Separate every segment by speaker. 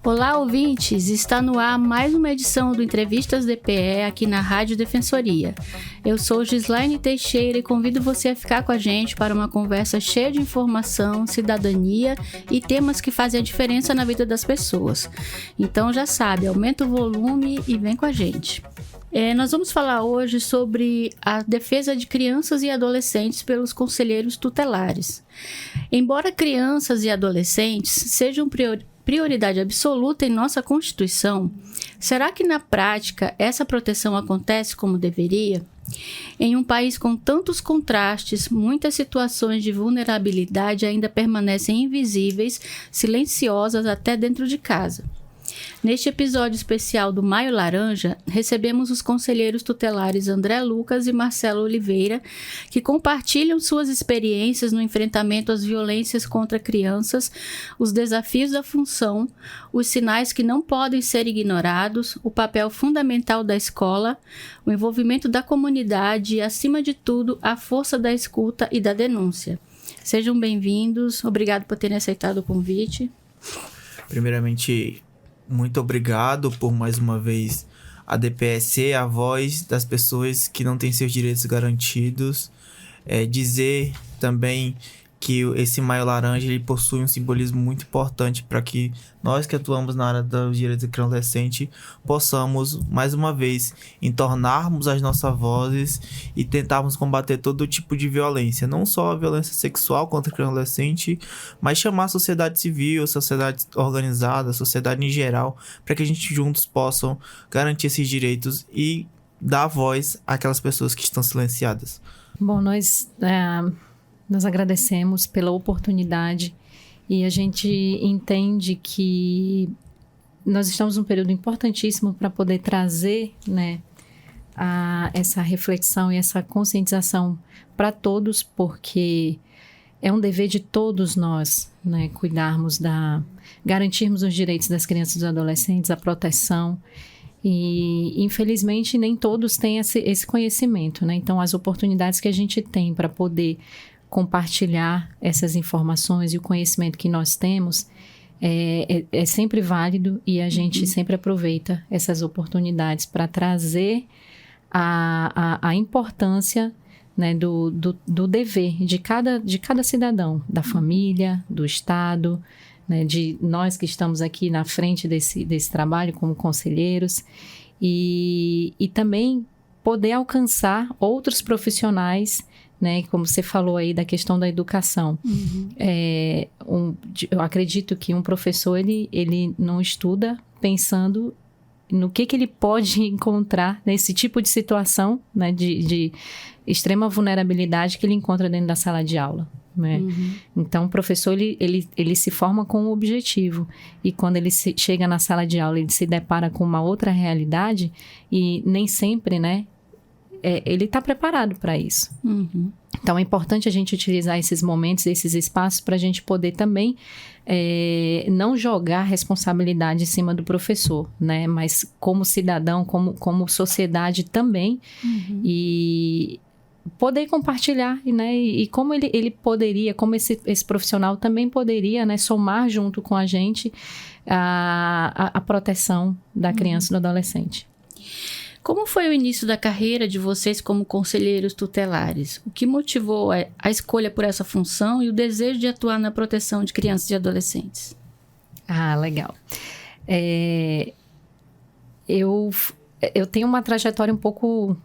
Speaker 1: Olá, ouvintes! Está no ar mais uma edição do Entrevistas DPE aqui na Rádio Defensoria. Eu sou Gislaine Teixeira e convido você a ficar com a gente para uma conversa cheia de informação, cidadania e temas que fazem a diferença na vida das pessoas. Então já sabe, aumenta o volume e vem com a gente. Nós vamos falar hoje sobre a defesa de crianças e adolescentes pelos conselheiros tutelares. Embora crianças e adolescentes sejam prioridade absoluta em nossa Constituição, será que na prática essa proteção acontece como deveria? Em um país com tantos contrastes, muitas situações de vulnerabilidade ainda permanecem invisíveis, silenciosas até dentro de casa. Neste episódio especial do Maio Laranja, recebemos os conselheiros tutelares André Lucas e Marcelo Oliveira, que compartilham suas experiências no enfrentamento às violências contra crianças, os desafios da função, os sinais que não podem ser ignorados, o papel fundamental da escola, o envolvimento da comunidade e, acima de tudo, a força da escuta e da denúncia. Sejam bem-vindos, obrigado por terem aceitado o convite.
Speaker 2: Primeiramente, muito obrigado por mais uma vez a DPE ser a voz das pessoas que não têm seus direitos garantidos. Dizer também que esse Maio Laranja ele possui um simbolismo muito importante para que nós que atuamos na área dos direitos do criança e adolescente possamos, mais uma vez, entornarmos as nossas vozes e tentarmos combater todo tipo de violência. Não só a violência sexual contra criança e adolescente, mas chamar a sociedade civil, a sociedade organizada, a sociedade em geral, para que a gente juntos possam garantir esses direitos e dar voz àquelas pessoas que estão silenciadas.
Speaker 3: Bom, nós agradecemos pela oportunidade e a gente entende que nós estamos num período importantíssimo para poder trazer, essa reflexão e essa conscientização para todos, porque é um dever de todos nós, garantirmos os direitos das crianças e dos adolescentes, a proteção. E, infelizmente, nem todos têm esse conhecimento, Então, as oportunidades que a gente tem para poder compartilhar essas informações e o conhecimento que nós temos é sempre válido e a gente sempre aproveita essas oportunidades para trazer a importância do dever de cada cidadão, da família, do Estado, de nós que estamos aqui na frente desse trabalho como conselheiros e também poder alcançar outros profissionais, como você falou aí da questão da educação. Eu acredito que um professor ele não estuda pensando no que ele pode encontrar nesse tipo de situação, de extrema vulnerabilidade que ele encontra dentro da sala de aula. Então, o professor ele se forma com um objetivo e quando ele chega na sala de aula ele se depara com uma outra realidade e nem sempre, ele está preparado para isso. Então, é importante a gente utilizar esses momentos, esses espaços para a gente poder também não jogar responsabilidade em cima do professor, mas como cidadão, como sociedade também e poder compartilhar, e como ele poderia, como esse profissional também poderia, somar junto com a gente a proteção da criança e do adolescente.
Speaker 1: Como foi o início da carreira de vocês como conselheiros tutelares? O que motivou a escolha por essa função e o desejo de atuar na proteção de crianças e adolescentes?
Speaker 3: Legal. Eu tenho uma trajetória um pouco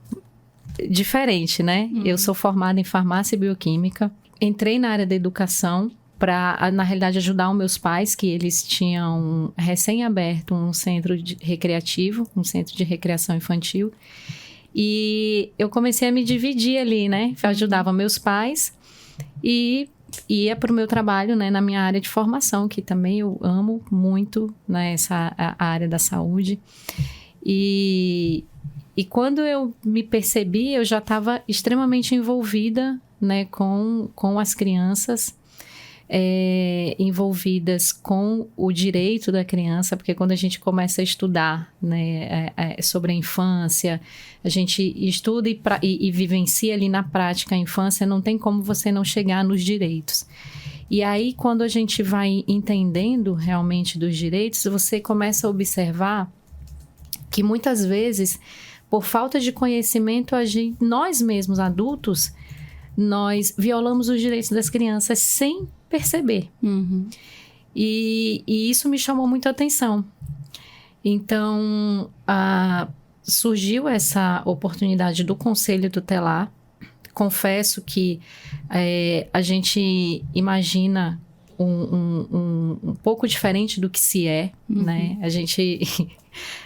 Speaker 3: diferente, Eu sou formada em farmácia e bioquímica. Entrei na área da educação para, na realidade, ajudar os meus pais, que eles tinham recém-aberto um centro recreativo, um centro de recreação infantil. E eu comecei a me dividir ali, Eu ajudava meus pais e ia para o meu trabalho, na minha área de formação, que também eu amo muito, a área da saúde. E quando eu me percebi, eu já estava extremamente envolvida, com as crianças, envolvidas com o direito da criança, porque quando a gente começa a estudar sobre a infância, a gente estuda e vivencia ali na prática a infância, não tem como você não chegar nos direitos. E aí, quando a gente vai entendendo realmente dos direitos, você começa a observar que muitas vezes, por falta de conhecimento, nós mesmos, adultos, nós violamos os direitos das crianças sem perceber.
Speaker 1: Uhum.
Speaker 3: E isso me chamou muita atenção. Então, surgiu essa oportunidade do Conselho Tutelar. Confesso que a gente imagina um pouco diferente do que se é, né? A gente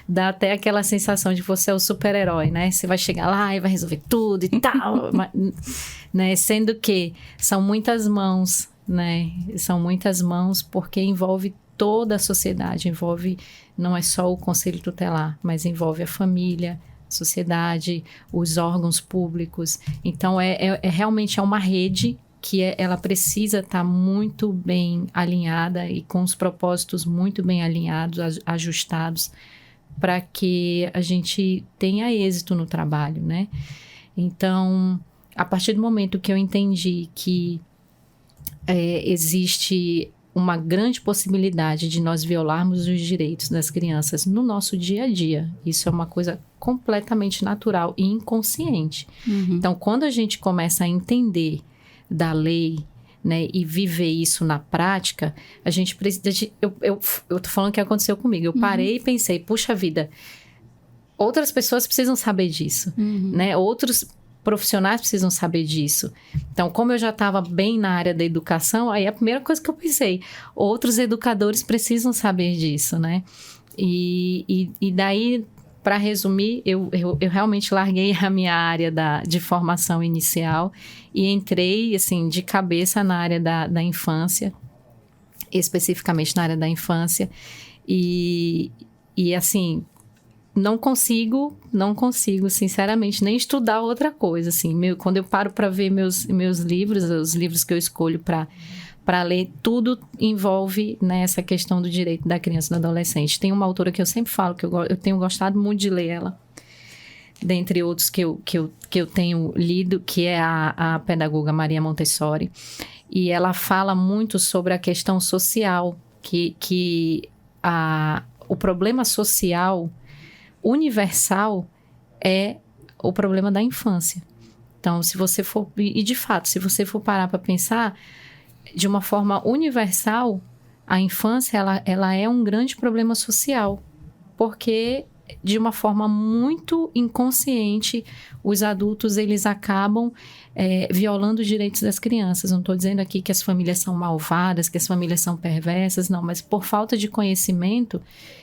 Speaker 3: dá até aquela sensação de você é o super-herói, né? Você vai chegar lá e vai resolver tudo e tal, né? Sendo que são muitas mãos, né? São muitas mãos porque envolve toda a sociedade, não é só o Conselho Tutelar, mas envolve a família, a sociedade, os órgãos públicos. Então, realmente é uma rede que ela precisa estar muito bem alinhada e com os propósitos muito bem alinhados, ajustados, para que a gente tenha êxito no trabalho, né? Então, a partir do momento que eu entendi que existe uma grande possibilidade de nós violarmos os direitos das crianças no nosso dia a dia, isso é uma coisa completamente natural e inconsciente. Então, quando a gente começa a entender da lei, né, e viver isso na prática, a gente precisa... Eu tô falando o que aconteceu comigo. Eu parei e pensei, puxa vida, outras pessoas precisam saber disso, né? Outros profissionais precisam saber disso. Então, como eu já estava bem na área da educação, aí a primeira coisa que eu pensei, outros educadores precisam saber disso, né? E daí, para resumir, eu realmente larguei a minha área de formação inicial e entrei, assim, de cabeça na área da infância, especificamente na área da infância. E assim, não consigo, sinceramente, nem estudar outra coisa, assim. Quando eu paro para ver meus livros, os livros que eu escolho para ler, tudo envolve nessa questão do direito da criança e do adolescente. Tem uma autora que eu sempre falo, que eu tenho gostado muito de ler ela, dentre outros que eu tenho lido, que é a pedagoga Maria Montessori. E ela fala muito sobre a questão social, que o problema social universal é o problema da infância. Então, se você for... E, de fato, se você for parar para pensar, de uma forma universal, a infância, ela é um grande problema social, porque de uma forma muito inconsciente, os adultos, eles acabam violando os direitos das crianças. Não estou dizendo aqui que as famílias são malvadas, que as famílias são perversas, não, mas por falta de conhecimento,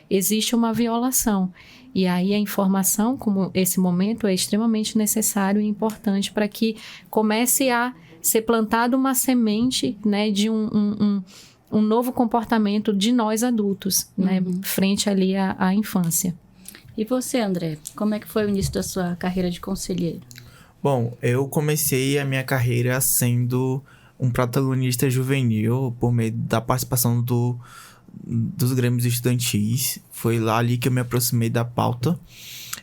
Speaker 3: existe uma violação. E aí a informação, como esse momento, é extremamente necessário e importante para que comece a ser plantada uma semente, né, de um novo comportamento de nós adultos, né, frente ali à infância.
Speaker 1: E você, André, como é que foi o início da sua carreira de conselheiro?
Speaker 2: Bom, eu comecei a minha carreira sendo um protagonista juvenil por meio da participação dos grêmios estudantis. Foi lá ali que eu me aproximei da pauta.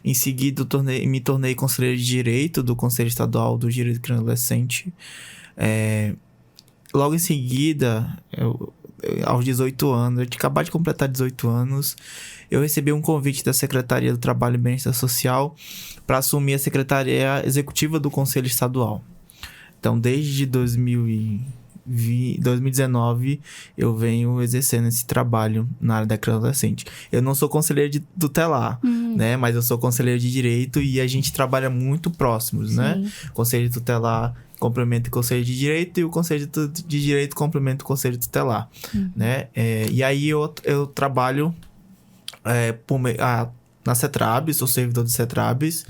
Speaker 2: Em seguida, me tornei conselheiro de Direito do Conselho Estadual do Direito do Criança e Adolescente. Logo em seguida, aos 18 anos, eu tinha acabado de completar 18 anos, eu recebi um convite da Secretaria do Trabalho e Bem-Estar Social para assumir a Secretaria Executiva do Conselho Estadual. Então, desde 2019, eu venho exercendo esse trabalho na área da criança e adolescente. Eu não sou conselheiro de tutelar, né? Mas eu sou conselheiro de direito e a gente trabalha muito próximos,
Speaker 1: Sim.
Speaker 2: né? Conselho de tutelar complementa o conselho de direito e o conselho de direito complementa o conselho tutelar, né? E aí eu trabalho na CETRABS, sou servidor do CETRABS,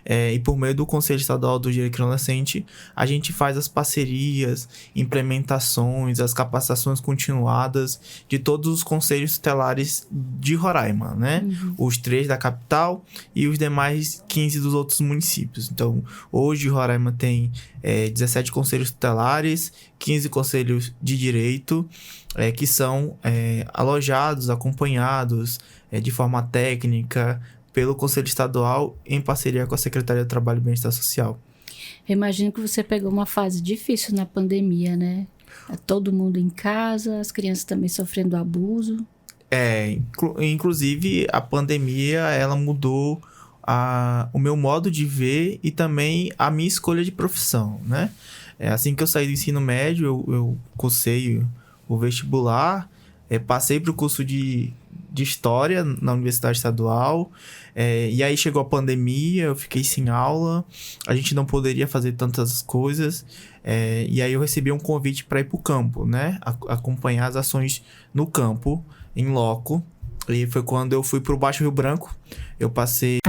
Speaker 2: e por meio do Conselho Estadual do Direito do Adolescente, a gente faz as parcerias, implementações, as capacitações continuadas de todos os conselhos tutelares de Roraima, né? Os 3 da capital e os demais 15 dos outros municípios. Então, hoje Roraima tem 17 conselhos tutelares, 15 conselhos de direito, que são alojados, acompanhados de forma técnica pelo Conselho Estadual em parceria com a Secretaria do Trabalho e Bem-Estar Social.
Speaker 1: Eu imagino que você pegou uma fase difícil na pandemia, né? É todo mundo em casa, as crianças também sofrendo abuso.
Speaker 2: Inclusive a pandemia, ela mudou o meu modo de ver e também a minha escolha de profissão, né? Assim que eu saí do ensino médio, eu cursei o vestibular, passei para o curso de História na Universidade Estadual, e aí chegou a pandemia, eu fiquei sem aula, a gente não poderia fazer tantas coisas, e aí eu recebi um convite para ir para o campo, né? Acompanhar as ações no campo, em loco, e foi quando eu fui para o Baixo Rio Branco, eu passei...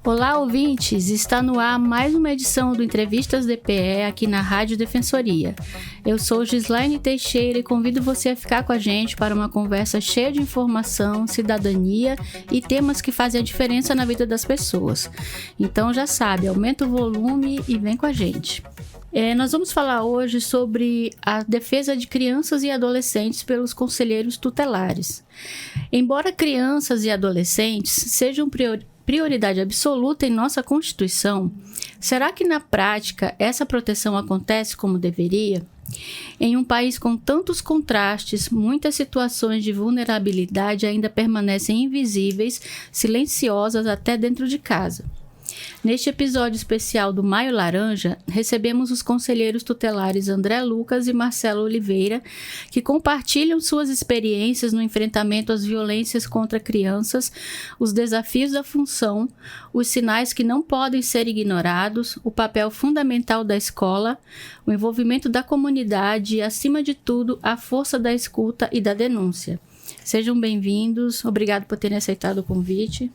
Speaker 1: Olá, ouvintes! Está no ar mais uma edição do Entrevistas DPE aqui na Rádio Defensoria. Eu sou Gislaine Teixeira e convido você a ficar com a gente para uma conversa cheia de informação, cidadania e temas que fazem a diferença na vida das pessoas. Então já sabe, aumenta o volume e vem com a gente. Nós vamos falar hoje sobre a defesa de crianças e adolescentes pelos conselheiros tutelares. Embora crianças e adolescentes sejam prioridade absoluta em nossa Constituição, será que na prática essa proteção acontece como deveria? Em um país com tantos contrastes, muitas situações de vulnerabilidade ainda permanecem invisíveis, silenciosas até dentro de casa. Neste episódio especial do Maio Laranja, recebemos os conselheiros tutelares André Lucas e Marcelo Oliveira, que compartilham suas experiências no enfrentamento às violências contra crianças, os desafios da função, os sinais que não podem ser ignorados, o papel fundamental da escola, o envolvimento da comunidade e, acima de tudo, a força da escuta e da denúncia. Sejam bem-vindos, obrigado por terem aceitado o convite.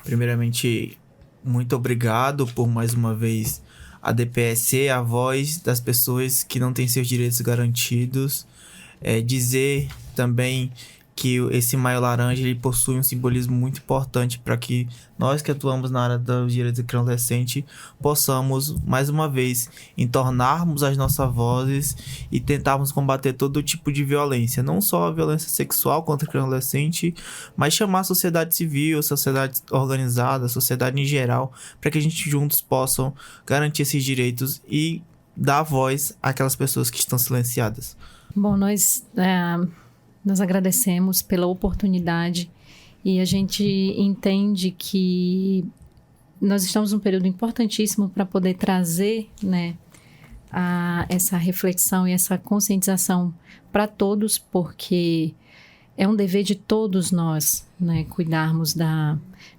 Speaker 2: Primeiramente, muito obrigado por mais uma vez a DPE ser a voz das pessoas que não têm seus direitos garantidos. Dizer também que esse Maio Laranja ele possui um simbolismo muito importante para que nós que atuamos na área dos direitos da criança e adolescente possamos, mais uma vez, entornarmos as nossas vozes e tentarmos combater todo tipo de violência, não só a violência sexual contra a criança e adolescente, mas chamar a sociedade civil, a sociedade organizada, a sociedade em geral, para que a gente juntos possam garantir esses direitos e dar voz àquelas pessoas que estão silenciadas.
Speaker 3: Bom, nós agradecemos pela oportunidade e a gente entende que nós estamos num período importantíssimo para poder trazer, né, essa reflexão e essa conscientização para todos, porque é um dever de todos nós, né,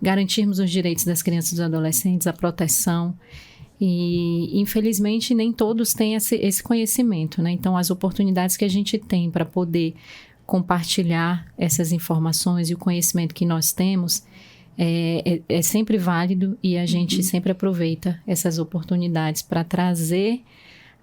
Speaker 3: garantirmos os direitos das crianças e dos adolescentes, a proteção. E, infelizmente, nem todos têm esse conhecimento, né? Então, as oportunidades que a gente tem para poder compartilhar essas informações e o conhecimento que nós temos é sempre válido e a gente sempre aproveita essas oportunidades para trazer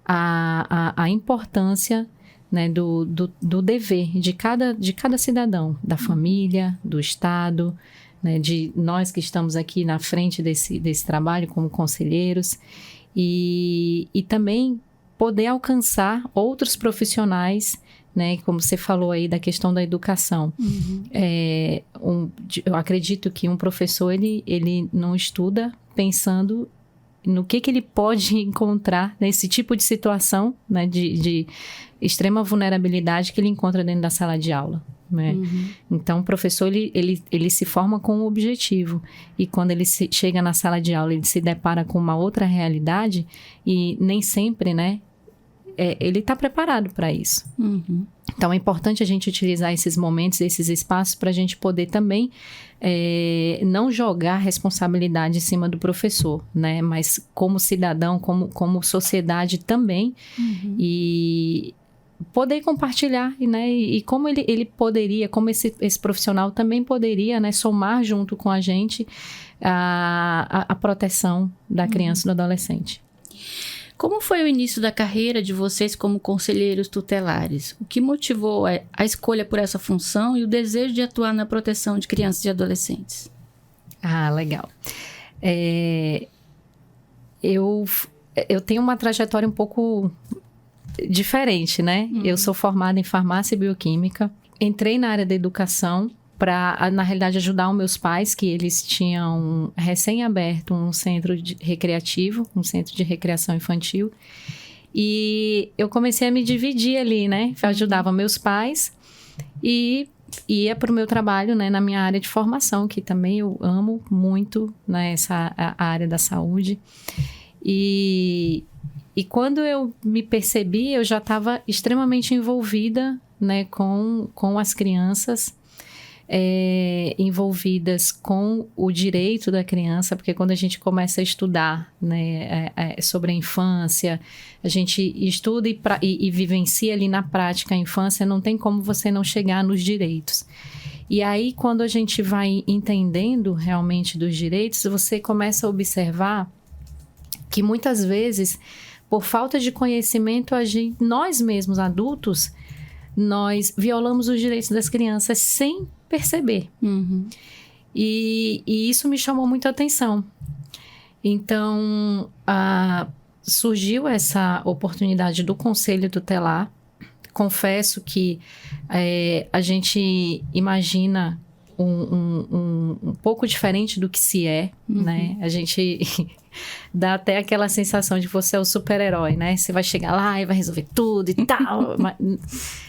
Speaker 3: a importância, né, do dever de cada cidadão, da família, do Estado, né, de nós que estamos aqui na frente desse trabalho como conselheiros e também poder alcançar outros profissionais, né, como você falou aí da questão da educação. Eu acredito que um professor ele não estuda pensando no que ele pode encontrar nesse tipo de situação, né, de extrema vulnerabilidade que ele encontra dentro da sala de aula. Né? Então, o professor ele se forma com um objetivo e quando ele chega na sala de aula ele se depara com uma outra realidade e nem sempre, né, ele está preparado para isso. Então, é importante a gente utilizar esses momentos, esses espaços para a gente poder também não jogar responsabilidade em cima do professor, né, mas como cidadão, como sociedade também e poder compartilhar, né, e como ele poderia, como esse profissional também poderia, né, somar junto com a gente a proteção da criança e do adolescente.
Speaker 1: Como foi o início da carreira de vocês como conselheiros tutelares? O que motivou a escolha por essa função e o desejo de atuar na proteção de crianças e adolescentes?
Speaker 3: Legal. Eu tenho uma trajetória um pouco diferente, né? Eu sou formada em farmácia e bioquímica. Entrei na área da educação para, na realidade, ajudar os meus pais, que eles tinham recém-aberto um centro recreativo, um centro de recreação infantil. E eu comecei a me dividir ali, né? Eu ajudava meus pais e ia para o meu trabalho, né? Na minha área de formação, que também eu amo muito, né? A área da saúde. E quando eu me percebi, eu já estava extremamente envolvida, né? Com as crianças, envolvidas com o direito da criança, porque quando a gente começa a estudar, né, sobre a infância, a gente estuda e vivencia ali na prática a infância, não tem como você não chegar nos direitos. E aí, quando a gente vai entendendo realmente dos direitos, você começa a observar que muitas vezes, por falta de conhecimento, nós mesmos, adultos, nós violamos os direitos das crianças sem perceber.
Speaker 1: Uhum.
Speaker 3: E isso me chamou muito a atenção. Então, surgiu essa oportunidade do Conselho Tutelar. Confesso que a gente imagina um pouco diferente do que se é, né? A gente dá até aquela sensação de que você é o super-herói, né? Você vai chegar lá e vai resolver tudo e tal,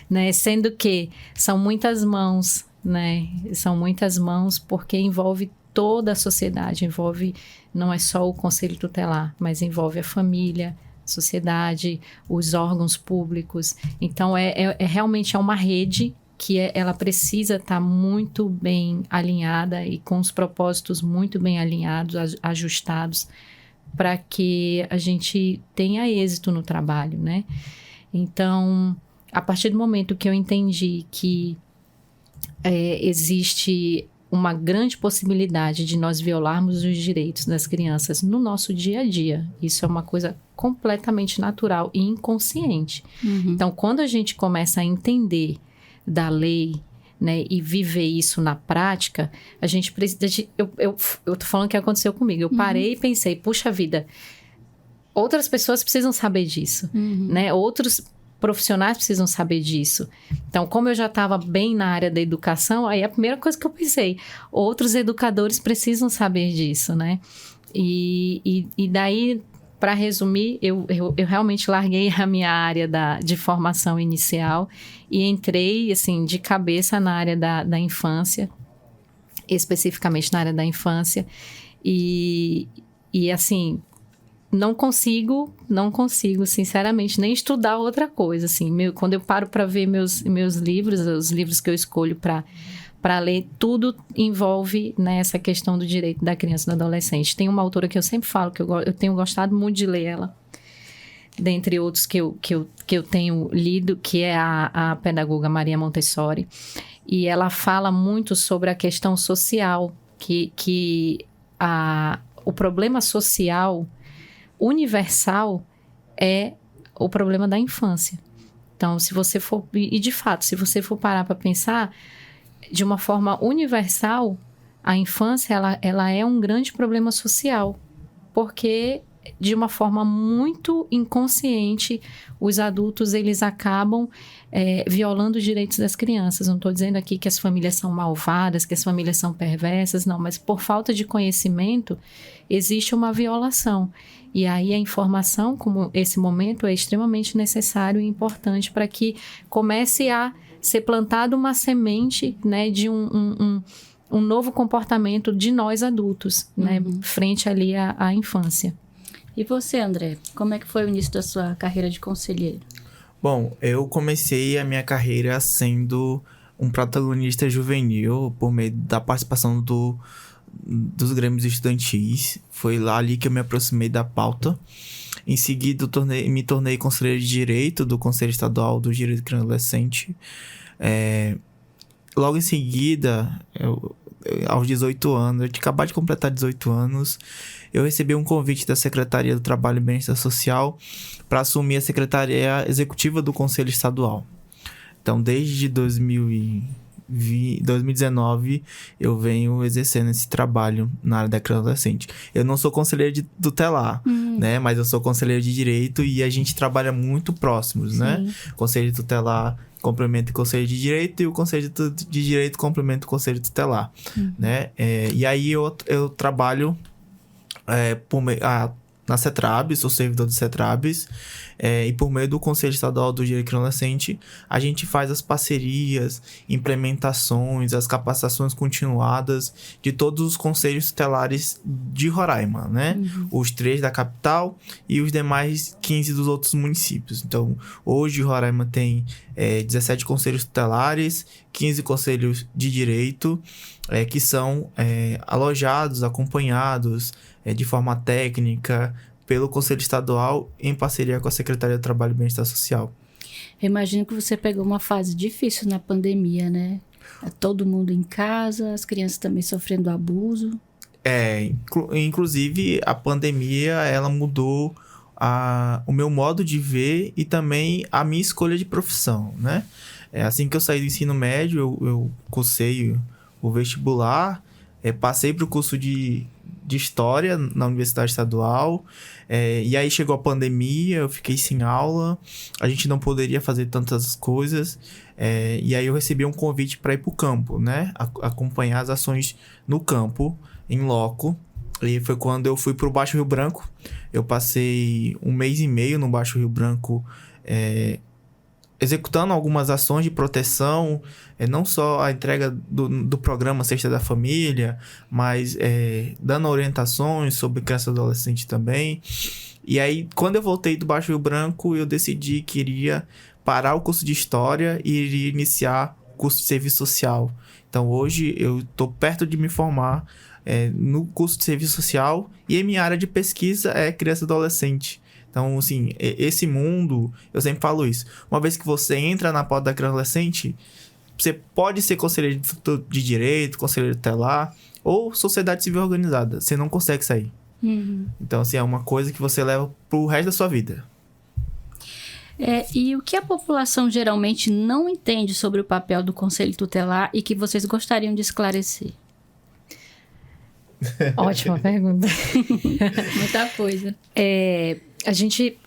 Speaker 3: né? Sendo que são muitas mãos, né? São muitas mãos porque envolve toda a sociedade, não é só o Conselho Tutelar, mas envolve a família, a sociedade, os órgãos públicos. Então, realmente é uma rede que ela precisa estar muito bem alinhada e com os propósitos muito bem alinhados, ajustados, para que a gente tenha êxito no trabalho, né? Então, a partir do momento que eu entendi que existe uma grande possibilidade de nós violarmos os direitos das crianças no nosso dia a dia, isso é uma coisa completamente natural e inconsciente. Então, quando a gente começa a entender da lei, né, e viver isso na prática, a gente precisa... Eu tô falando o que aconteceu comigo. Eu parei e pensei, puxa vida, outras pessoas precisam saber disso, né? Outros profissionais precisam saber disso. Então, como eu já estava bem na área da educação, aí a primeira coisa que eu pensei, outros educadores precisam saber disso, né? E daí, para resumir, eu realmente larguei a minha área de formação inicial e entrei, assim, de cabeça na área da infância, especificamente na área da infância. E assim, não consigo, sinceramente, nem estudar outra coisa, assim. Quando eu paro para ver meus livros, os livros que eu escolho para ler, tudo envolve nessa questão do direito da criança e do adolescente. Tem uma autora que eu sempre falo, que eu tenho gostado muito de ler ela, dentre outros que eu tenho lido, que é a pedagoga Maria Montessori, e ela fala muito sobre a questão social, que o problema social universal é o problema da infância. Então, se você for... E, de fato, se você for parar para pensar, de uma forma universal, a infância, ela é um grande problema social. Porque, de uma forma muito inconsciente, os adultos, eles acabam violando os direitos das crianças. Não estou dizendo aqui que as famílias são malvadas, que as famílias são perversas, não. Mas, por falta de conhecimento, existe uma violação. E aí a informação, como esse momento, é extremamente necessário e importante para que comece a ser plantada uma semente, né, de um novo comportamento de nós adultos, né, frente ali à infância.
Speaker 1: E você, André, como é que foi o início da sua carreira de conselheiro?
Speaker 2: Bom, eu comecei a minha carreira sendo um protagonista juvenil por meio da participação dos grêmios estudantis. Foi lá ali que eu me aproximei da pauta. Em seguida, me tornei conselheiro de Direito do Conselho Estadual do Direito de Criança e Adolescente. Logo em seguida, aos 18 anos, eu tinha acabado de completar 18 anos, eu recebi um convite da Secretaria do Trabalho e Bem-Estar Social para assumir a Secretaria Executiva do Conselho Estadual. Então, desde 2019, eu venho exercendo esse trabalho na área da criança e adolescente. Eu não sou conselheiro de tutelar, né? Mas eu sou conselheiro de direito e a gente trabalha muito próximos, né? Conselho tutelar complementa o conselho de direito e o conselho de direito complementa o conselho tutelar, né? E aí eu trabalho na CETRAB, sou servidor do CETRABs, e por meio do Conselho Estadual do Direito Adolescente, a gente faz as parcerias, implementações, as capacitações continuadas de todos os conselhos tutelares de Roraima, né? Os 3 da capital e os demais 15 dos outros municípios. Então, hoje Roraima tem 17 conselhos tutelares, 15 conselhos de direito, que são alojados, acompanhados de forma técnica pelo Conselho Estadual em parceria com a Secretaria do Trabalho e Bem-Estar Social.
Speaker 1: Eu imagino que você pegou uma fase difícil na pandemia, né? Todo mundo em casa, as crianças também sofrendo abuso.
Speaker 2: Inclusive a pandemia, ela mudou o meu modo de ver e também a minha escolha de profissão, né? Assim que eu saí do ensino médio, eu cursei o vestibular, passei para o curso de História na Universidade Estadual, e aí chegou a pandemia, eu fiquei sem aula, a gente não poderia fazer tantas coisas, e aí eu recebi um convite para ir para o campo, né? Acompanhar as ações no campo, em loco, e foi quando eu fui para o Baixo Rio Branco. Eu passei 1 mês e meio no Baixo Rio Branco, executando algumas ações de proteção, não só a entrega do programa Cesta da Família, mas dando orientações sobre criança e adolescente também. E aí, quando eu voltei do Baixo Rio Branco, eu decidi que iria parar o curso de História e iria iniciar o curso de Serviço Social. Então, hoje, eu estou perto de me formar no curso de Serviço Social e a minha área de pesquisa é criança e adolescente. Então, assim, esse mundo, eu sempre falo isso. Uma vez que você entra na porta da criança e adolescente, você pode ser conselheiro de direito, conselheiro tutelar ou sociedade civil organizada. Você não consegue sair. Então, assim, é uma coisa que você leva pro resto da sua vida.
Speaker 1: E o que a população geralmente não entende sobre o papel do conselho tutelar e que vocês gostariam de esclarecer?
Speaker 3: Ótima pergunta.
Speaker 1: Muita coisa.
Speaker 3: A gente,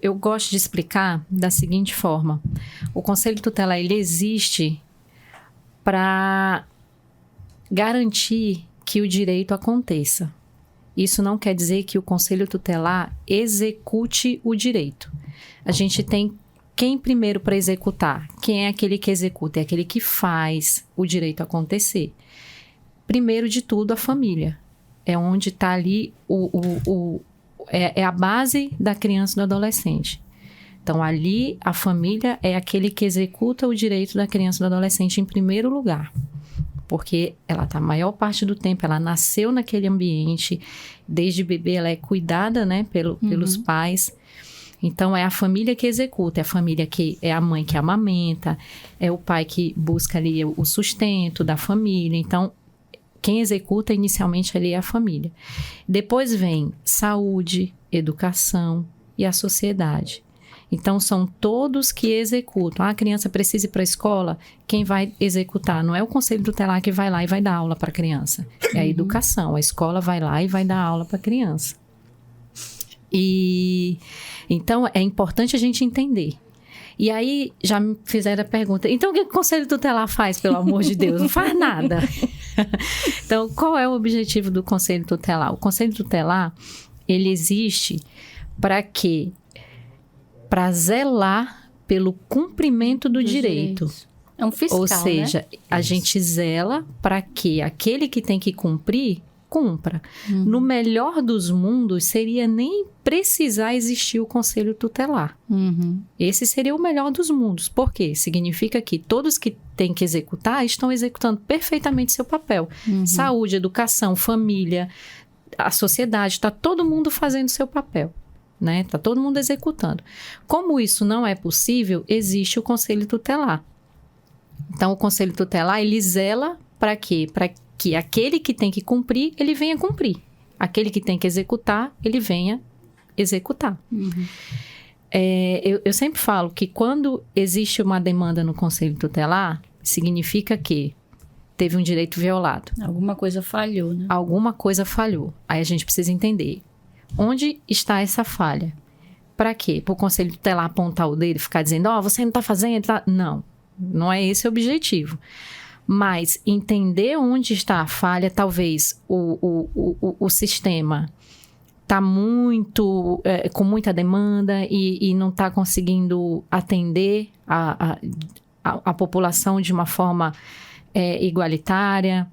Speaker 3: eu gosto de explicar da seguinte forma. O Conselho Tutelar, ele existe para garantir que o direito aconteça. Isso não quer dizer que o Conselho Tutelar execute o direito. A gente tem quem primeiro para executar? Quem é aquele que executa? É aquele que faz o direito acontecer. Primeiro de tudo, a família. É onde está ali é a base da criança e do adolescente. Então, ali, a família é aquele que executa o direito da criança e do adolescente em primeiro lugar. Porque ela está a maior parte do tempo, ela nasceu naquele ambiente, desde bebê ela é cuidada, né, pelos pais. Então, é a família que executa, é a família que é a mãe que amamenta, é o pai que busca ali o sustento da família. Então, quem executa inicialmente ali é a família. Depois vem saúde, educação e a sociedade. Então, são todos que executam. A criança precisa ir para a escola, quem vai executar? Não é o Conselho Tutelar que vai lá e vai dar aula para a criança. É a educação. A escola vai lá e vai dar aula para a criança. Então, é importante a gente entender. E aí, já me fizeram a pergunta, então o que o Conselho Tutelar faz, pelo amor de Deus? Não faz nada. Então, qual é o objetivo do Conselho Tutelar? O Conselho Tutelar, ele existe para quê? Para zelar pelo cumprimento do direito.
Speaker 1: É um fiscal,
Speaker 3: ou seja,
Speaker 1: né?
Speaker 3: A gente zela para que aquele que tem que cumprir, cumpra. No melhor dos mundos, seria nem precisar existir o Conselho Tutelar. Esse seria o melhor dos mundos. Por quê? Significa que todos que têm que executar estão executando perfeitamente seu papel. Saúde, educação, família, a sociedade, está todo mundo fazendo seu papel. Né? Está todo mundo executando. Como isso não é possível, existe o Conselho Tutelar. Então, o Conselho Tutelar, ele zela para quê? Para que aquele que tem que cumprir, ele venha cumprir. Aquele que tem que executar, ele venha executar. Eu sempre falo que quando existe uma demanda no Conselho Tutelar, significa que teve um direito violado.
Speaker 1: Alguma coisa falhou, né?
Speaker 3: Alguma coisa falhou. Aí a gente precisa entender. Onde está essa falha? Para quê? Para o Conselho Tutelar apontar o dedo e ficar dizendo, você não está fazendo? Tá... Não é esse o objetivo. Mas entender onde está a falha, talvez o sistema está muito com muita demanda e não está conseguindo atender a população de uma forma igualitária.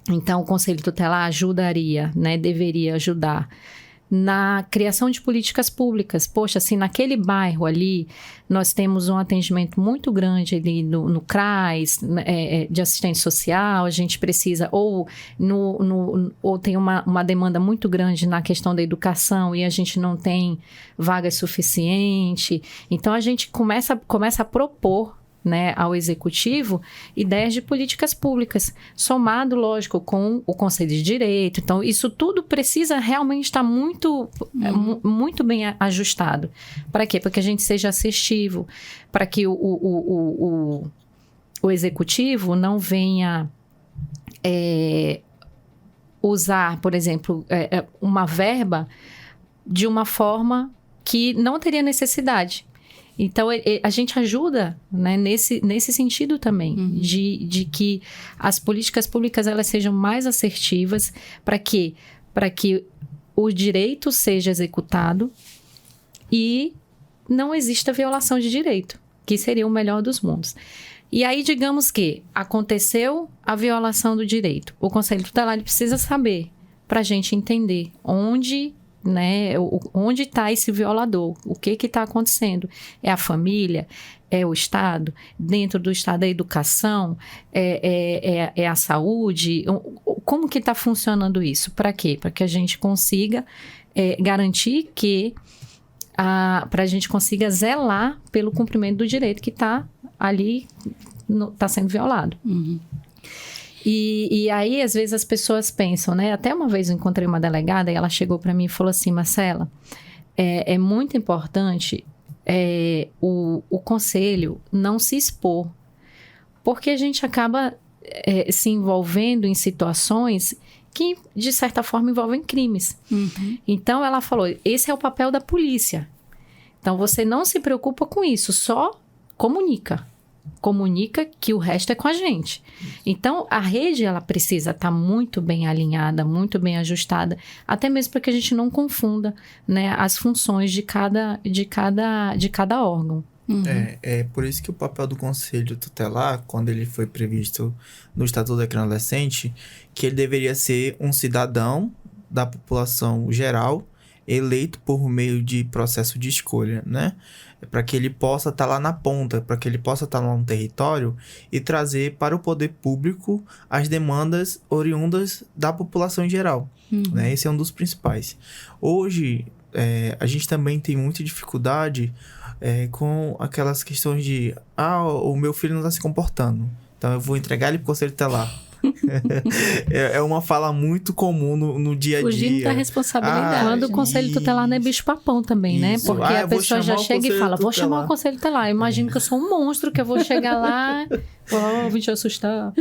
Speaker 3: Então, o Conselho Tutelar ajudaria, né, deveria ajudar na criação de políticas públicas. Poxa, se naquele bairro ali nós temos um atendimento muito grande ali no CRAS, de assistente social, a gente precisa, ou tem uma demanda muito grande na questão da educação e a gente não tem vaga suficiente. Então, a gente começa a propor, né, ao executivo ideias de políticas públicas, somado, lógico, com o Conselho de Direito. Então, isso tudo precisa realmente estar muito bem ajustado. Para quê? Para que a gente seja assertivo, para que o executivo não venha usar, por exemplo, uma verba de uma forma que não teria necessidade. Então, a gente ajuda, né, nesse sentido também, de que as políticas públicas elas sejam mais assertivas para que o direito seja executado e não exista violação de direito, que seria o melhor dos mundos. E aí, digamos que aconteceu a violação do direito. O Conselho Tutelar precisa saber, para a gente entender onde está esse violador, o que está acontecendo. É a família? É o Estado? Dentro do Estado, a educação? É a saúde? Como que está funcionando isso? Para quê? Para que a gente consiga garantir que para a gente consiga zelar pelo cumprimento do direito que está ali, está sendo violado. E aí, às vezes, as pessoas pensam, né? Até uma vez eu encontrei uma delegada e ela chegou para mim e falou assim: Marcela, é muito importante o conselho não se expor, porque a gente acaba se envolvendo em situações que, de certa forma, envolvem crimes. Então, ela falou, esse é o papel da polícia. Então, você não se preocupa com isso, só comunica que o resto é com a gente. Então, a rede, ela precisa estar muito bem alinhada, muito bem ajustada, até mesmo para que a gente não confunda, né, as funções de cada órgão.
Speaker 2: É por isso que o papel do Conselho Tutelar, quando ele foi previsto no Estatuto da Criança e Adolescente, que ele deveria ser um cidadão da população geral, eleito por meio de processo de escolha, né? Para que ele possa estar lá na ponta, para que ele possa estar lá no território e trazer para o poder público as demandas oriundas da população em geral. Né? Esse é um dos principais. Hoje, a gente também tem muita dificuldade com aquelas questões de o meu filho não está se comportando, então eu vou entregar ele para o Conselho Tutelar. É uma fala muito comum no dia a dia.
Speaker 3: Fugindo da responsabilidade. Quando o Conselho Tutelar não é bicho-papão também, né? Porque a pessoa já chega e fala, vou chamar o Conselho Tutelar. Eu imagino que eu sou um monstro, que eu vou chegar lá, vou te assustar.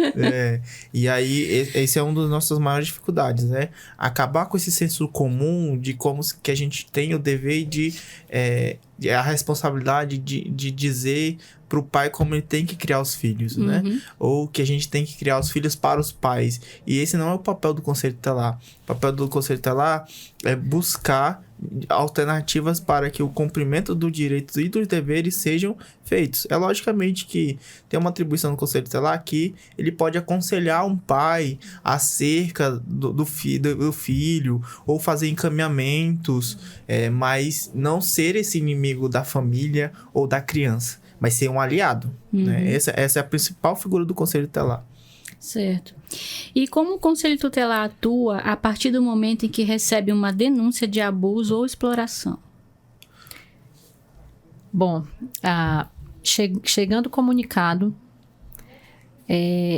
Speaker 2: E aí, esse é uma das nossas maiores dificuldades, né? Acabar com esse senso comum de como que a gente tem o dever de a responsabilidade de dizer pro pai como ele tem que criar os filhos, né? Ou que a gente tem que criar os filhos para os pais. E esse não é o papel do Conselho Tutelar. O papel do Conselho Tutelar é buscar alternativas para que o cumprimento do direito e dos deveres sejam feitos. É logicamente que tem uma atribuição do Conselho Tutelar que ele pode aconselhar um pai acerca do filho ou fazer encaminhamentos, mas não ser esse inimigo da família ou da criança, mas ser um aliado. Né? Essa é a principal figura do Conselho Tutelar.
Speaker 1: Certo. E como o Conselho Tutelar atua a partir do momento em que recebe uma denúncia de abuso ou exploração?
Speaker 3: Bom, chegando o comunicado,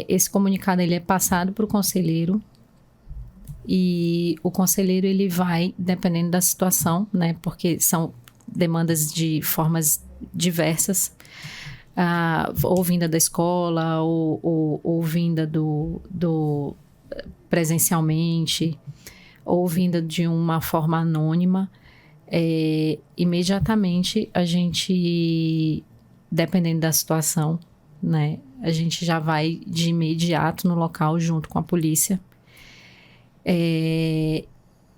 Speaker 3: esse comunicado ele é passado para o conselheiro e o conselheiro ele vai, dependendo da situação, né, porque são demandas de formas diversas, ou vinda da escola, ou vinda do presencialmente, ou vinda de uma forma anônima, imediatamente a gente, dependendo da situação, né, a gente já vai de imediato no local junto com a polícia.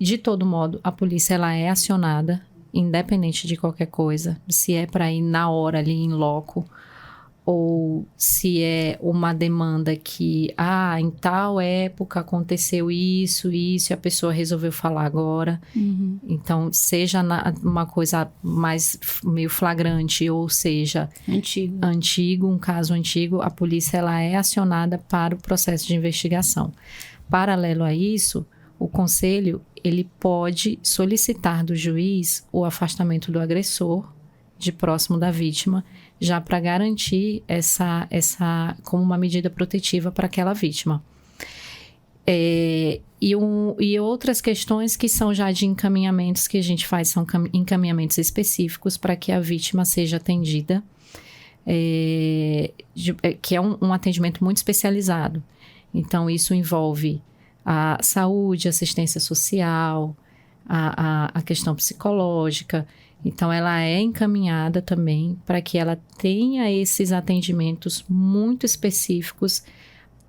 Speaker 3: de todo modo, a polícia ela é acionada, independente de qualquer coisa, se é para ir na hora ali em loco, ou se é uma demanda que, em tal época aconteceu isso, e a pessoa resolveu falar agora. Então, seja uma coisa mais meio flagrante, ou seja, antigo, um caso antigo, a polícia ela é acionada para o processo de investigação. Paralelo a isso, o conselho ele pode solicitar do juiz o afastamento do agressor de próximo da vítima, já para garantir essa como uma medida protetiva para aquela vítima. E outras questões que são já de encaminhamentos que a gente faz, são encaminhamentos específicos para que a vítima seja atendida, que é um atendimento muito especializado. Então, isso envolve a saúde, assistência social, a questão psicológica. Então, ela é encaminhada também para que ela tenha esses atendimentos muito específicos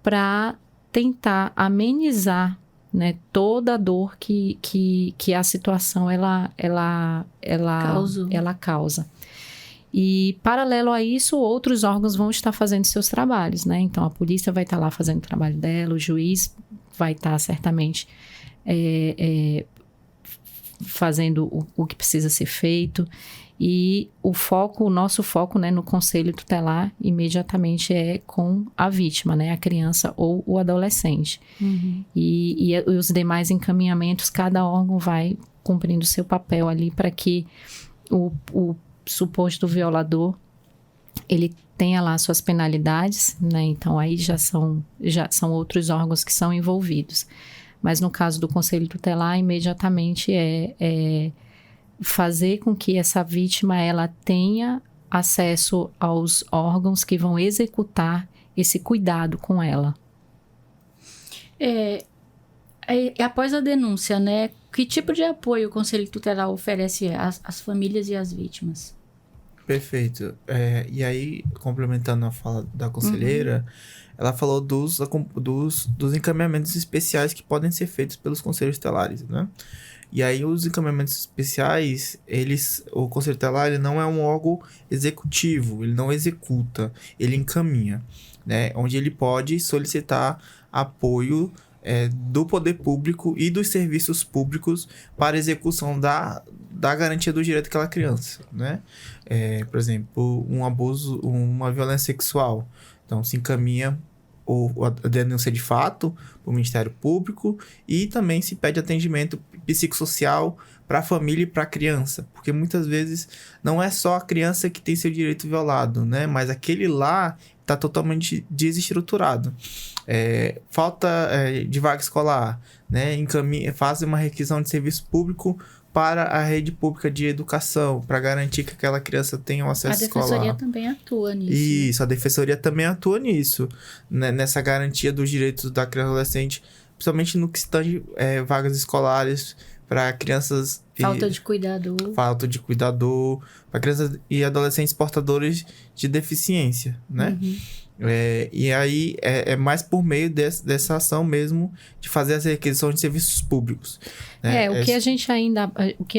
Speaker 3: para tentar amenizar, né, toda a dor que a situação ela causa. E, paralelo a isso, outros órgãos vão estar fazendo seus trabalhos, né? Então, a polícia vai estar lá fazendo o trabalho dela, o juiz vai estar certamente fazendo o que precisa ser feito. E o nosso foco, né, no conselho tutelar, imediatamente é com a vítima, né, a criança ou o adolescente. E os demais encaminhamentos, cada órgão vai cumprindo seu papel ali para que o suposto violador, ele tenha lá suas penalidades, né? Então aí já são outros órgãos que são envolvidos. Mas no caso do conselho tutelar, imediatamente é fazer com que essa vítima ela tenha acesso aos órgãos que vão executar esse cuidado com ela.
Speaker 1: Após a denúncia, né? Que tipo de apoio o conselho tutelar oferece às famílias e às vítimas?
Speaker 2: Perfeito. E aí, complementando a fala da conselheira, ela falou dos encaminhamentos especiais que podem ser feitos pelos conselhos tutelares, né? E aí, os encaminhamentos especiais, o conselho tutelar ele não é um órgão executivo, ele não executa, ele encaminha, né? Onde ele pode solicitar apoio do poder público e dos serviços públicos para execução da garantia do direito daquela criança, né? Por exemplo, um abuso, uma violência sexual. Então, se encaminha a denúncia de fato para o Ministério Público e também se pede atendimento psicossocial para a família e para a criança, porque muitas vezes não é só a criança que tem seu direito violado, né? Mas aquele lá está totalmente desestruturado. Falta de vaga escolar, né? Faz uma requisição de serviço público para a rede pública de educação, para garantir que aquela criança tenha um acesso escolar. A
Speaker 1: Defensoria também atua nisso.
Speaker 2: Isso, a Defensoria também atua nisso, né? Nessa garantia dos direitos da criança e adolescente, principalmente no que se tange vagas escolares para crianças...
Speaker 1: Falta de cuidador. Para crianças e adolescentes portadores de deficiência, né? E aí é mais por meio dessa ação mesmo de fazer essa requisição de serviços públicos, né?
Speaker 3: O que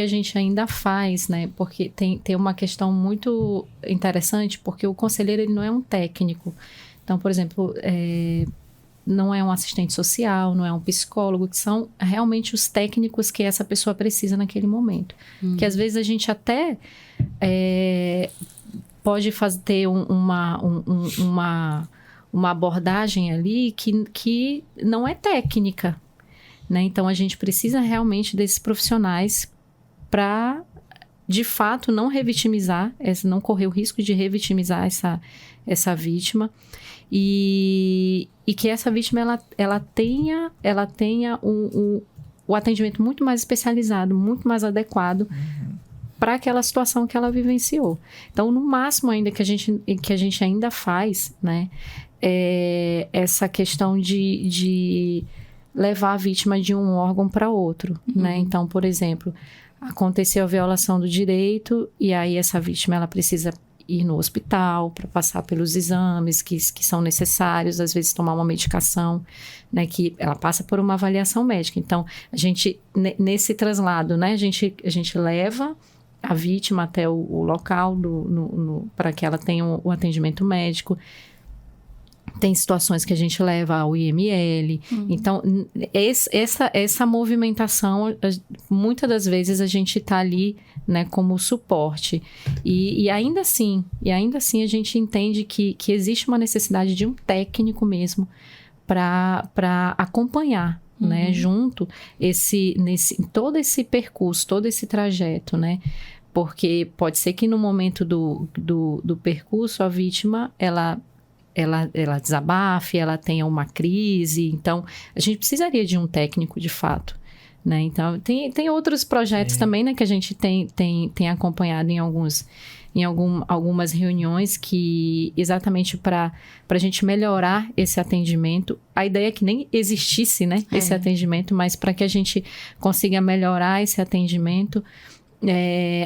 Speaker 3: a gente ainda faz, né? Porque tem uma questão muito interessante, porque o conselheiro ele não é um técnico. Então, por exemplo, não é um assistente social, não é um psicólogo, que são realmente os técnicos que essa pessoa precisa naquele momento. Que às vezes a gente até pode ter uma abordagem ali que não é técnica, né? Então, a gente precisa realmente desses profissionais para, de fato, não revitimizar, não correr o risco de revitimizar essa vítima e que essa vítima ela tenha o atendimento muito mais especializado, muito mais adequado para aquela situação que ela vivenciou. Então, no máximo ainda que a gente ainda faz, né, essa questão de levar a vítima de um órgão para outro, né? Então, por exemplo, aconteceu a violação do direito e aí essa vítima ela precisa ir no hospital para passar pelos exames que são necessários, às vezes tomar uma medicação, né, que ela passa por uma avaliação médica. Então, a gente, nesse traslado, né, a gente leva a vítima até o local para que ela tenha o atendimento médico. Tem situações que a gente leva ao IML. Então, essa movimentação, muitas das vezes a gente está ali, né, como suporte. E ainda assim a gente entende que existe uma necessidade de um técnico mesmo para acompanhar, né, junto todo esse percurso, todo esse trajeto, né? Porque pode ser que no momento do percurso a vítima, ela desabafe, ela tenha uma crise. Então, a gente precisaria de um técnico, de fato, né? Então, tem outros projetos também, né, que a gente tem acompanhado em algumas reuniões, que exatamente para a gente melhorar esse atendimento. A ideia é que nem existisse, né, esse atendimento, mas para que a gente consiga melhorar esse atendimento,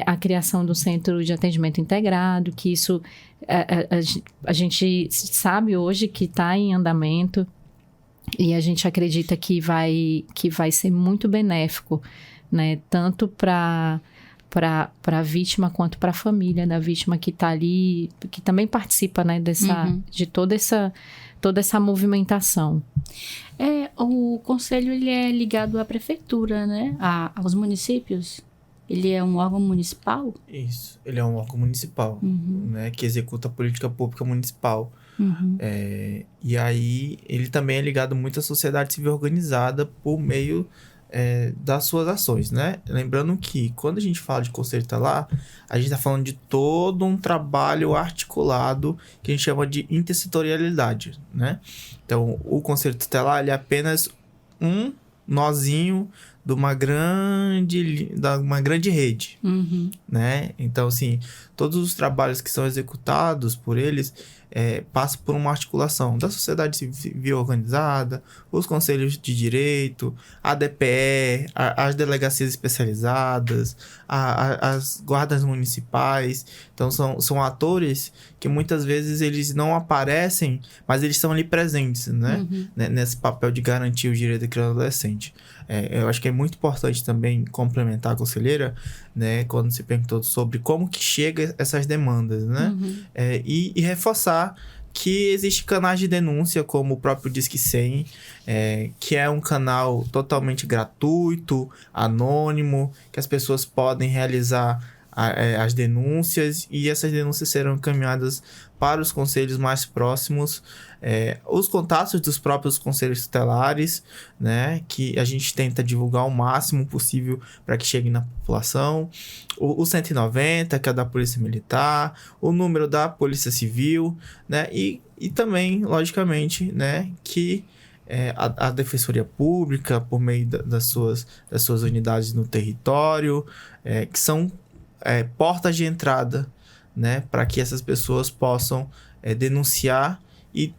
Speaker 3: a criação do centro de atendimento integrado, que isso a gente sabe hoje que está em andamento, e a gente acredita que vai ser muito benéfico, né, tanto para a vítima quanto para a família da vítima que está ali, que também participa, né, de toda essa movimentação.
Speaker 1: O conselho, ele é ligado à prefeitura, né, aos municípios. Ele é um órgão municipal?
Speaker 2: Isso, ele é um órgão municipal, né, que executa a política pública municipal. E aí, ele também é ligado muito à sociedade civil organizada por meio das suas ações, né? Lembrando que, quando a gente fala de conselho tutelar, a gente está falando de todo um trabalho articulado que a gente chama de intersetorialidade, né? Então, o conselho tutelar, ele é apenas um nozinho de uma grande rede, né? Então, assim, todos os trabalhos que são executados por eles passam por uma articulação da sociedade civil organizada, os conselhos de direito, a DPE, as delegacias especializadas, as guardas municipais. Então, são atores que muitas vezes eles não aparecem, mas eles estão ali presentes, né? Nesse papel de garantir o direito da criança e adolescente. Eu acho que é muito importante também complementar a conselheira, né, quando se perguntou sobre como que chega essas demandas, né? E reforçar que existe canais de denúncia, como o próprio Disque 100, que é um canal totalmente gratuito, anônimo, que as pessoas podem realizar as denúncias, e essas denúncias serão encaminhadas para os conselhos mais próximos, os contatos dos próprios conselhos tutelares, né, que a gente tenta divulgar o máximo possível para que chegue na população, o 190, que é da Polícia Militar, o número da Polícia Civil, né, e também, logicamente, né, que a Defensoria Pública, por meio das suas unidades no território, que são portas de entrada, né, para que essas pessoas possam denunciar e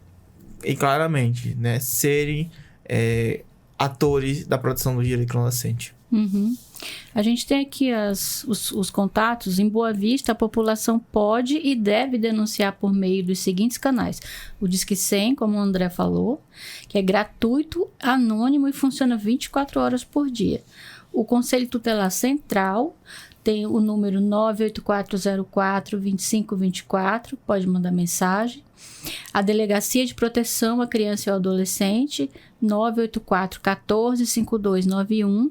Speaker 2: claramente, né, serem atores da proteção do direito do adolescente.
Speaker 1: A gente tem aqui os contatos. Em Boa Vista, a população pode e deve denunciar por meio dos seguintes canais: o Disque 100, como o André falou, que é gratuito, anônimo e funciona 24 horas por dia. O Conselho Tutelar Central tem o número 98404-2524, pode mandar mensagem. A Delegacia de Proteção à Criança e ao Adolescente, 984-14-5291.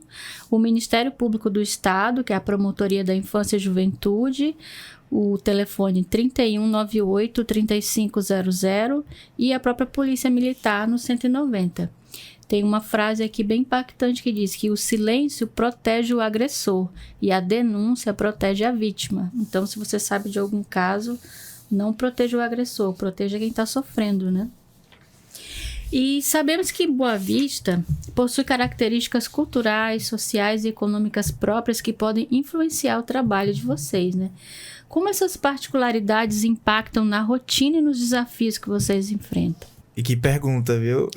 Speaker 1: O Ministério Público do Estado, que é a Promotoria da Infância e Juventude, o telefone 3198-3500, e a própria Polícia Militar no 190. Tem uma frase aqui bem impactante que diz que o silêncio protege o agressor e a denúncia protege a vítima. Então, se você sabe de algum caso, não proteja o agressor, proteja quem está sofrendo, né? E sabemos que Boa Vista possui características culturais, sociais e econômicas próprias que podem influenciar o trabalho de vocês, né? Como essas particularidades impactam na rotina e nos desafios que vocês enfrentam?
Speaker 2: E que pergunta, viu?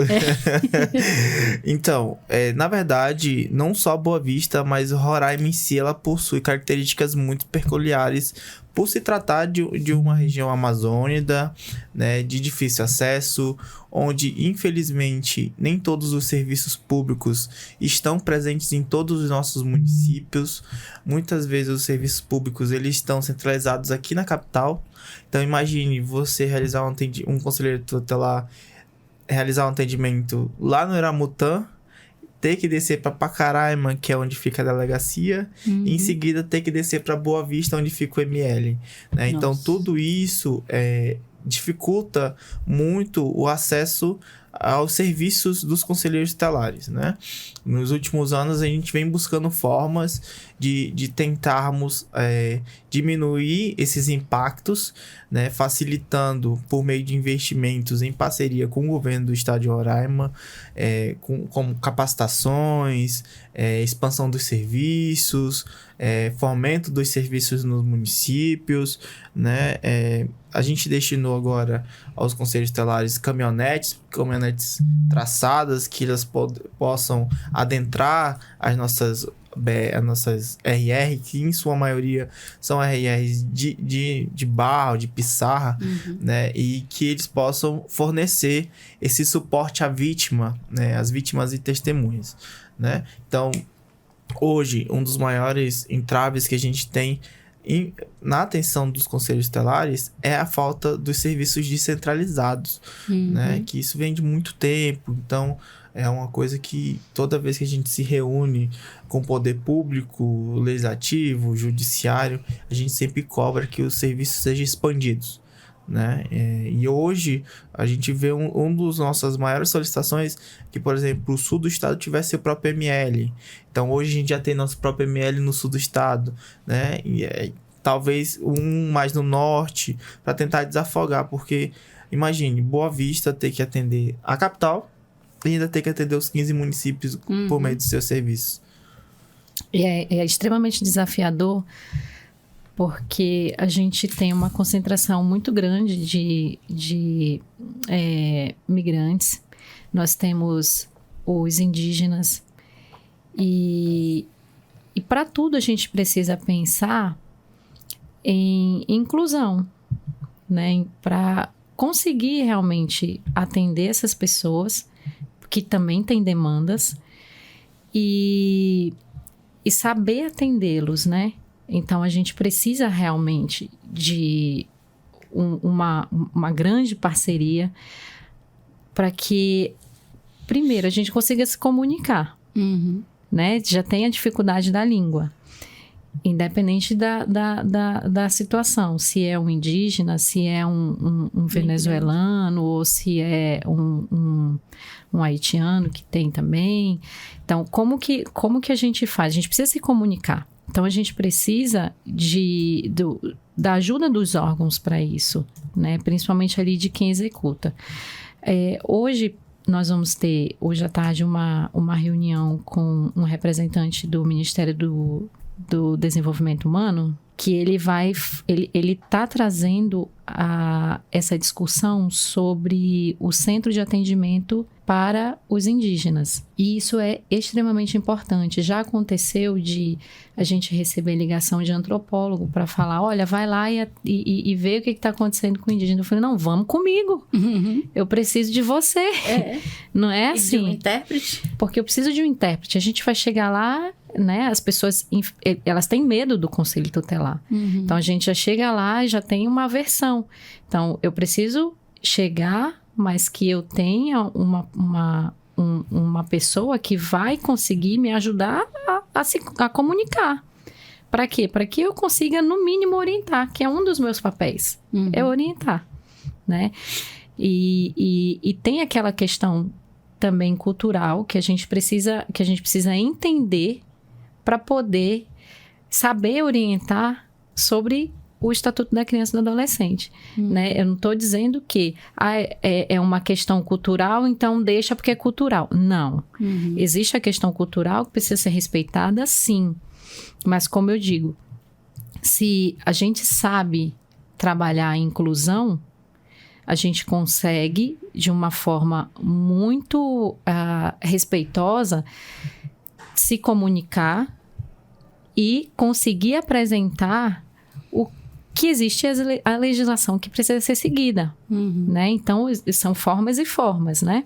Speaker 2: Então, na verdade, não só Boa Vista, mas Roraima em si, ela possui características muito peculiares por se tratar de uma região amazônica, né, de difícil acesso, onde, infelizmente, nem todos os serviços públicos estão presentes em todos os nossos municípios. Muitas vezes os serviços públicos eles estão centralizados aqui na capital. Então, imagine você realizar um conselheiro tutelar, realizar um atendimento lá no Iramutã, ter que descer para Pacaraima, que é onde fica a delegacia, e em seguida ter que descer para Boa Vista, onde fica o ML, né? Então, tudo isso dificulta muito o acesso aos serviços dos conselheiros tutelares, né? Nos últimos anos, a gente vem buscando formas de tentarmos diminuir esses impactos, né? Facilitando por meio de investimentos em parceria com o governo do estado de Roraima, como capacitações, expansão dos serviços, fomento dos serviços nos municípios, né? A gente destinou agora aos conselhos tutelares caminhonetes traçadas, que elas possam adentrar as nossas RR, que em sua maioria são RRs de barro, de pissarra, né? E que eles possam fornecer esse suporte à vítima, né? As vítimas e testemunhas, né? Então, hoje, um dos maiores entraves que a gente tem na atenção dos conselhos tutelares é a falta dos serviços descentralizados, né? Que isso vem de muito tempo. Então, é uma coisa que toda vez que a gente se reúne com o poder público, legislativo, judiciário, a gente sempre cobra que os serviços sejam expandidos, né? E hoje a gente vê um dos nossas maiores solicitações que, por exemplo, o sul do estado tivesse seu próprio ML. Então hoje a gente já tem nosso próprio ML no sul do estado, né? E talvez um mais no norte, para tentar desafogar, porque imagine, Boa Vista ter que atender a capital e ainda ter que atender os 15 municípios por meio dos seus serviços.
Speaker 3: E é extremamente desafiador, porque a gente tem uma concentração muito grande de migrantes. Nós temos os indígenas. E para tudo a gente precisa pensar em inclusão, né? Para conseguir realmente atender essas pessoas que também têm demandas e saber atendê-los, né? Então, a gente precisa realmente de uma grande parceria para que, primeiro, a gente consiga se comunicar, né? Já tem a dificuldade da língua, independente da situação. Se é um indígena, se é um venezuelano, ou se é um haitiano, que tem também. Então, como que a gente faz? A gente precisa se comunicar. Então, a gente precisa da ajuda dos órgãos para isso, né? Principalmente ali de quem executa. Hoje, nós vamos ter, hoje à tarde, uma reunião com um representante do Ministério do Desenvolvimento Humano, que ele está trazendo essa discussão sobre o centro de atendimento para os indígenas. E isso é extremamente importante. Já aconteceu de a gente receber ligação de antropólogo para falar, olha, vai lá e vê o que está acontecendo com o indígena. Eu falei, não, vamos comigo. Eu preciso de você. Não é assim?
Speaker 1: E de um intérprete?
Speaker 3: Porque eu preciso de um intérprete. A gente vai chegar lá, né? As pessoas, elas têm medo do conselho tutelar. Então, a gente já chega lá e já tem uma aversão. Então, eu preciso chegar, mas que eu tenha uma pessoa que vai conseguir me ajudar a comunicar. Para quê? Para que eu consiga, no mínimo, orientar, que é um dos meus papéis. É orientar, né? E tem aquela questão também cultural que a gente precisa entender para poder saber orientar sobre o Estatuto da Criança e do Adolescente, né? Eu não estou dizendo que é uma questão cultural, então deixa porque é cultural. Não. Existe a questão cultural que precisa ser respeitada, sim. Mas, como eu digo, se a gente sabe trabalhar a inclusão, a gente consegue, de uma forma muito respeitosa, se comunicar e conseguir apresentar que existe a legislação que precisa ser seguida, né? Então, são formas e formas, né?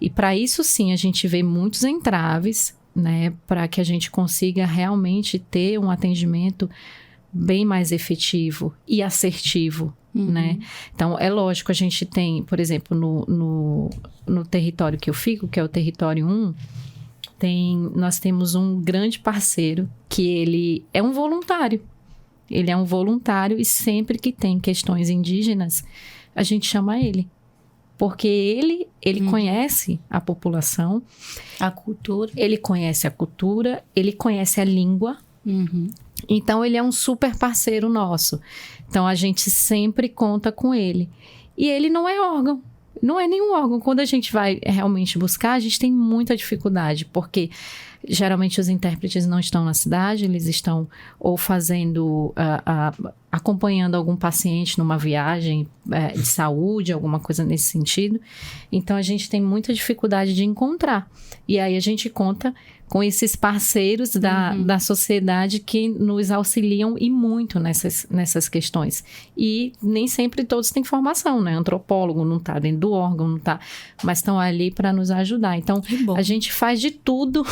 Speaker 3: E para isso, sim, a gente vê muitos entraves, né? Para que a gente consiga realmente ter um atendimento bem mais efetivo e assertivo, né? Então, é lógico, a gente tem, por exemplo, no território que eu fico, que é o território 1, nós temos um grande parceiro que ele é um voluntário. Ele é um voluntário e sempre que tem questões indígenas, a gente chama ele. Porque ele conhece a população.
Speaker 1: A cultura.
Speaker 3: Ele conhece a cultura, ele conhece a língua. Então, ele é um super parceiro nosso. Então, a gente sempre conta com ele. E ele não é órgão. Não é nenhum órgão. Quando a gente vai realmente buscar, a gente tem muita dificuldade, porque geralmente os intérpretes não estão na cidade, eles estão ou fazendo, acompanhando algum paciente numa viagem de saúde, alguma coisa nesse sentido. Então, a gente tem muita dificuldade de encontrar. E aí, a gente conta com esses parceiros da sociedade que nos auxiliam e muito nessas questões. E nem sempre todos têm formação, né? Antropólogo não está dentro do órgão, não está, mas estão ali para nos ajudar. Então, a gente faz de tudo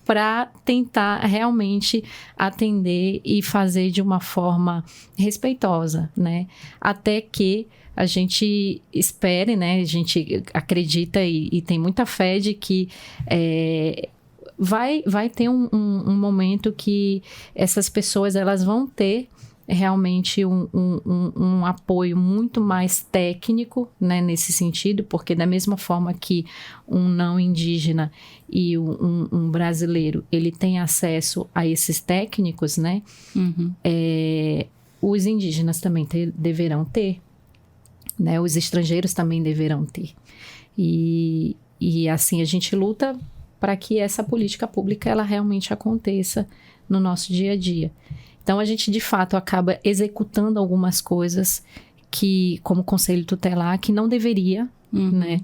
Speaker 3: para tentar realmente atender e fazer de uma forma respeitosa, né? Até que a gente espere, né? A gente acredita e tem muita fé de que vai ter um momento que essas pessoas elas vão ter realmente um apoio muito mais técnico, né, nesse sentido, porque da mesma forma que um não indígena e um brasileiro, ele tem acesso a esses técnicos, né, os indígenas também deverão ter, né, os estrangeiros também deverão ter. E assim a gente luta para que essa política pública ela realmente aconteça no nosso dia a dia. Então, a gente, de fato, acaba executando algumas coisas que, como conselho tutelar, que não deveria, né?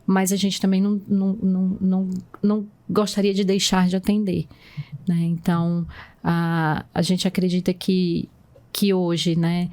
Speaker 3: Mas a gente também não gostaria de deixar de atender, né? Então, a gente acredita que hoje, né,